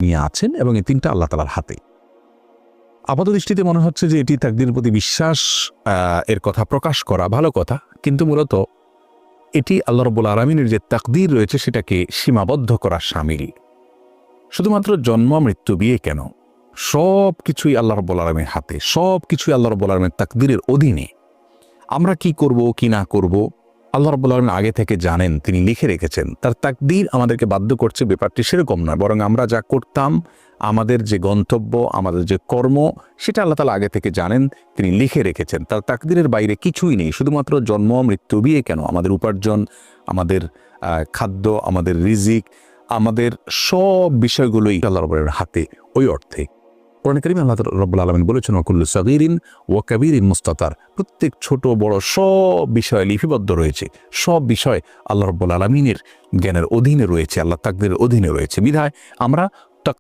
নিয়ে আছেন এবং এই তিনটা আল্লাহ তাআলার হাতে। আপাত দৃষ্টিতে মনে হচ্ছে যে এটি তাকদীরের প্রতি বিশ্বাস এর কথা প্রকাশ করা ভালো কথা, কিন্তু মূলত এটি আল্লাহ রাব্বুল আলামিনের যে তাকদীর রয়েছে সেটাকে সীমাবদ্ধ করা শামিল। শুধুমাত্র জন্ম মৃত্যু বিয়ে কেন, সব কিছুই আল্লাহ রাব্বুল আলামিনের হাতে, সব কিছুই আল্লাহ রাব্বুল আলামিনের তাকদীরের অধীনে। আমরা কি করব কি না করব আল্লাহ রাব্বুল আলামিন আগে থেকে জানেন, তিনি লিখে রেখেছেন। তার তাকদীর আমাদেরকে বাধ্য করছে ব্যাপারটি সেরকম নয়, বরং আমরা যা করতাম, আমাদের যে গন্তব্য, আমাদের যে কর্ম, সেটা আল্লাহ তাআলা আগে থেকে জানেন, তিনি লিখে রেখেছেন। তার তাকদীরের বাইরে কিছুই নেই। শুধুমাত্র জন্ম মৃত্যু বিয়ে কেন, আমাদের উপার্জন, আমাদের খাদ্য, আমাদের রিজিক, আমাদের সব বিষয়গুলোই আল্লাহ রাব্বুল আলামিনের হাতে। ওই অর্থে কোরআনে কারিমে আল্লাহ রাব্বুল আলামিন বলেছেন, ওয়াকুল্লু সাগীরিন ওয়া কাবীরিন মুস্তাতার, প্রত্যেক ছোট বড় সব বিষয় লিপিবদ্ধ রয়েছে। সব বিষয় আল্লাহ রাব্বুল আলামিনের জ্ঞানের অধীনে রয়েছে, আল্লাহ তাকদীরের অধীনে রয়েছে। বিধায় আমরা